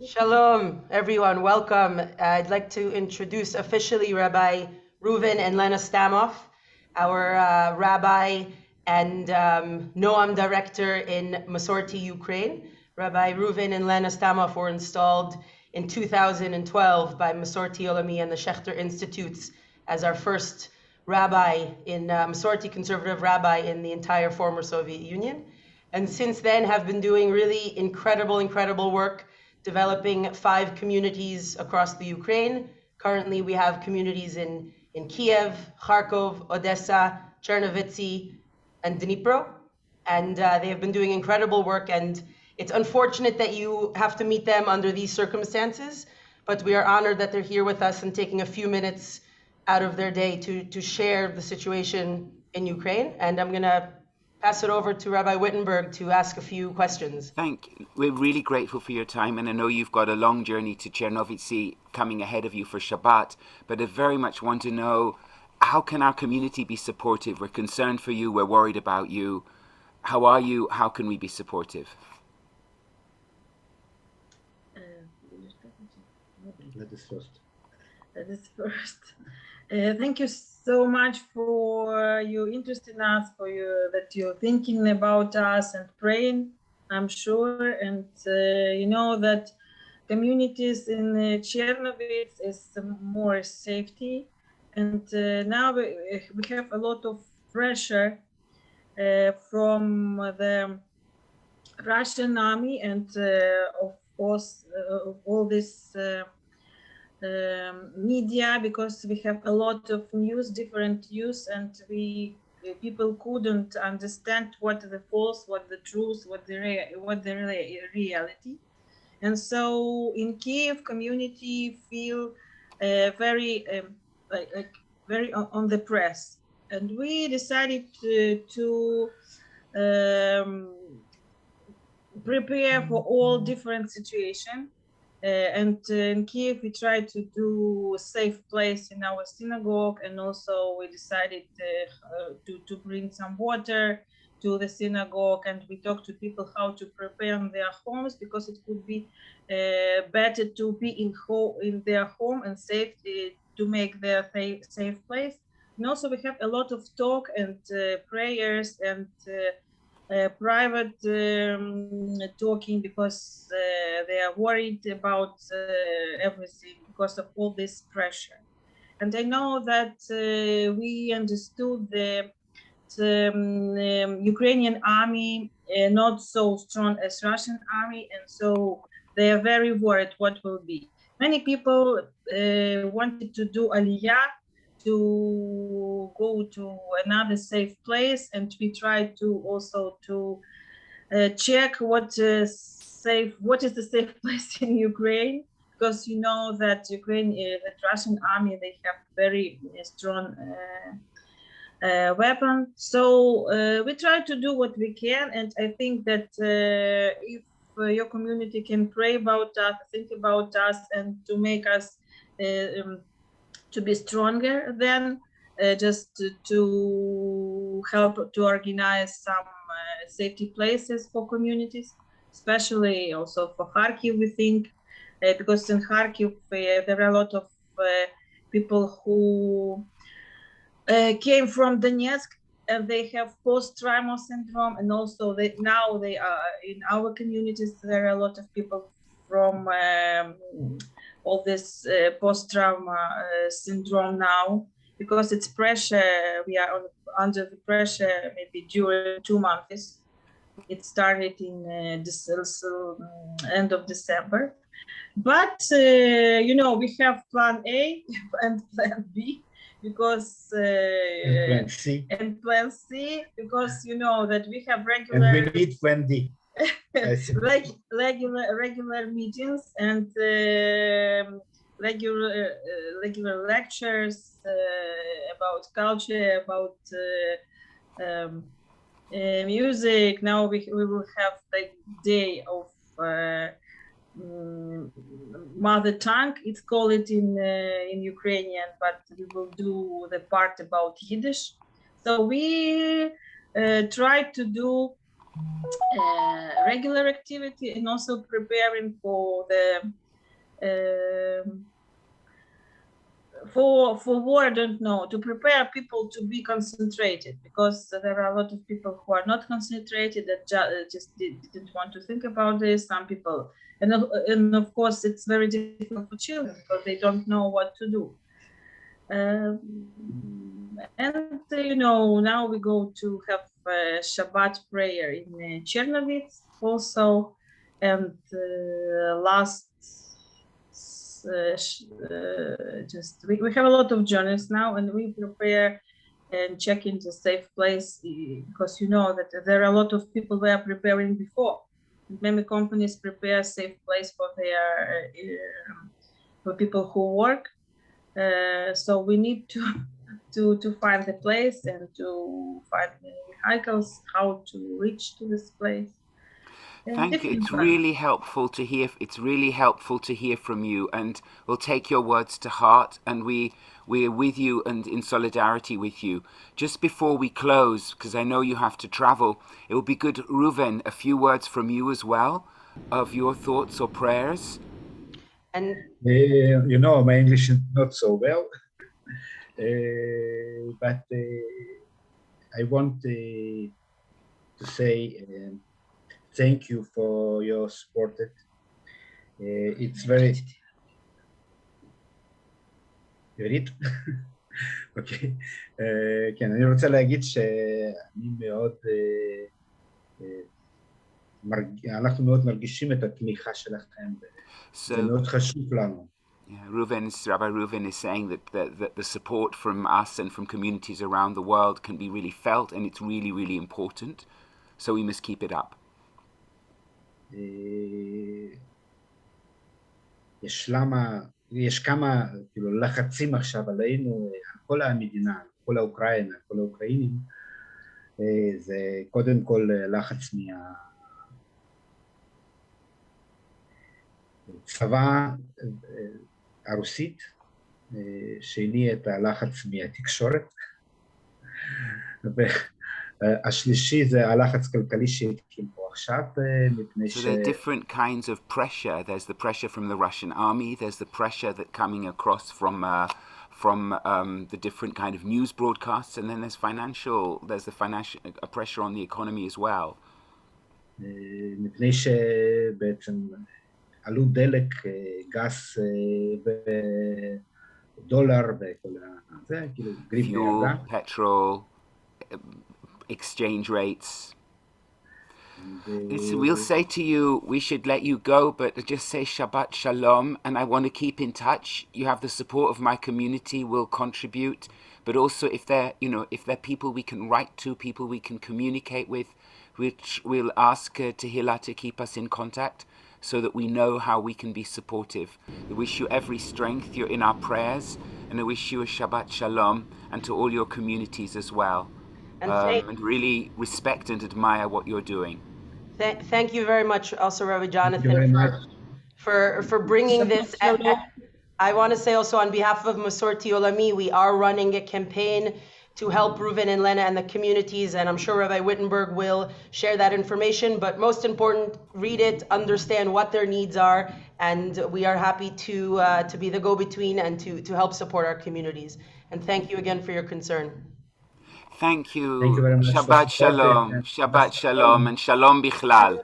Shalom, everyone. Welcome. I'd like to introduce officially Rabbi Reuven and Lena Stamov, our rabbi and Noam director in Masorti, Ukraine. Rabbi Reuven and Lena Stamov were installed in 2012 by Masorti Olami and the Schechter Institutes as our first rabbi in Masorti conservative rabbi in the entire former Soviet Union. And since then have been doing really incredible work developing 5 communities across the Ukraine. Currently, we have communities in Kiev, Kharkov, Odessa, Chernovitzy, and Dnipro. And they have been doing incredible work. And it's unfortunate that you have to meet them under these circumstances, but we are honored that they're here with us and taking a few minutes out of their day to share the situation in Ukraine. And I'm going to pass it over to Rabbi Wittenberg to ask a few questions. Thank you. We're really grateful for your time, and I know you've got a long journey to Chernovitzy coming ahead of you for Shabbat, but I very much want to know, how can our community be supportive? We're concerned for you, we're worried about you. How are you? How can we be supportive? That is first. Thank you so much for your interest in us, that you're thinking about us and praying, I'm sure. And you know that communities in Chernobyl is more safety. And now we have a lot of pressure from the Russian army and of course all this media, because we have a lot of news, different news, and people couldn't understand what the false, what the truth, what the reality. And so in Kiev, community feel very very on the press, and we decided to prepare for all different situations. And in Kiev, we tried to do a safe place in our synagogue, and also we decided to bring some water to the synagogue, and we talked to people how to prepare in their homes, because it could be better to be in their home and safe to make their safe place. And also we have a lot of talk and prayers and private talking, because they are worried about everything because of all this pressure. And I know that we understood the Ukrainian army not so strong as Russian army, and so they are very worried what will be. Many people wanted to do aliyah, to go to another safe place, and we tried to also to check what is the safe place in Ukraine, because you know that Ukraine, the Russian army, they have very strong weapon. So we try to do what we can, and I think that if your community can pray about us, think about us, and to make us to be stronger, then just to help to organize some safety places for communities, especially also for Kharkiv, we think, because in Kharkiv there are a lot of people who came from Donetsk, and they have post-traumatic syndrome, and also now they are in our communities. There are a lot of people from all this post-trauma syndrome now, because it's pressure. We are under the pressure maybe during 2 months. It started in end of December. But, you know, we have plan A and plan B, because and plan C, because you know that we have regular, and we need plan D. regular meetings and regular lectures about culture, about music. Now we will have the day of mother tongue, it's called it in Ukrainian, but we will do the part about Yiddish. So we try to do regular activity, and also preparing for the for war. I don't know, to prepare people to be concentrated, because there are a lot of people who are not concentrated, that just didn't want to think about this. Some people, and of course it's very difficult for children because they don't know what to do. And now we go to have Shabbat prayer in Chernovitz also, and last we have a lot of journeys now, and we prepare and check into safe place, because you know that there are a lot of people who are preparing before. Many companies prepare safe place for their for people who work. So we need to find the place and to find the vehicles, how to reach to this place. Thank you. It's really helpful to hear. It's really helpful to hear from you, and we'll take your words to heart. And we are with you and in solidarity with you. Just before we close, because I know you have to travel, it would be good, Reuven, a few words from you as well, of your thoughts or prayers. And my English is not so well, but I want to say thank you for your support. It's very... יורית? אוקיי. כן, אני רוצה להגיד שאני מאוד... אנחנו מאוד מרגישים את התמיכה שלכם, זה מאוד חשוב לנו. Rabbi Reuven is saying that the support from us and from communities around the world can be really felt, and it's really, really important. So we must keep it up. יש כמה לחצים עכשיו עלינו, על כל המדינה, על כל האוקראינה, על כל האוקראינים. זה קודם כל לחץ מהצבא הרוסית, שני את הלחץ מהתקשורת. השלישי זה הלחץ כלכלי שהתחיל פה עכשיו, מפני So there are different kinds of pressure. There's the pressure from the Russian army. There's the pressure that coming across from the different kind of news broadcasts, and then there's the financial pressure on the economy as well. מפני שבעצם עלות דלק, גז ודולר וכל זה, כאילו גריב fuel, petrol, exchange rates. We'll say to you, we should let you go, but just say Shabbat Shalom, and I want to keep in touch. You have the support of my community, will contribute, but also if they're people we can write to, people we can communicate with, which we'll ask Tehillah to keep us in contact so that we know how we can be supportive. I wish you every strength. You're in our prayers, and I wish you a Shabbat Shalom, and to all your communities as well. And really respect and admire what you're doing. Thank you very much, also Rabbi Jonathan, for bringing this. I want to say also on behalf of Masorti Olami, we are running a campaign to help Reuven and Lena and the communities, and I'm sure Rabbi Wittenberg will share that information. But most important, read it, understand what their needs are, and we are happy to be the go-between and to help support our communities. And thank you again for your concern. Thank you. Thank you very much. Shabbat Shalom. Shabbat Shalom and Shalom Bichlal.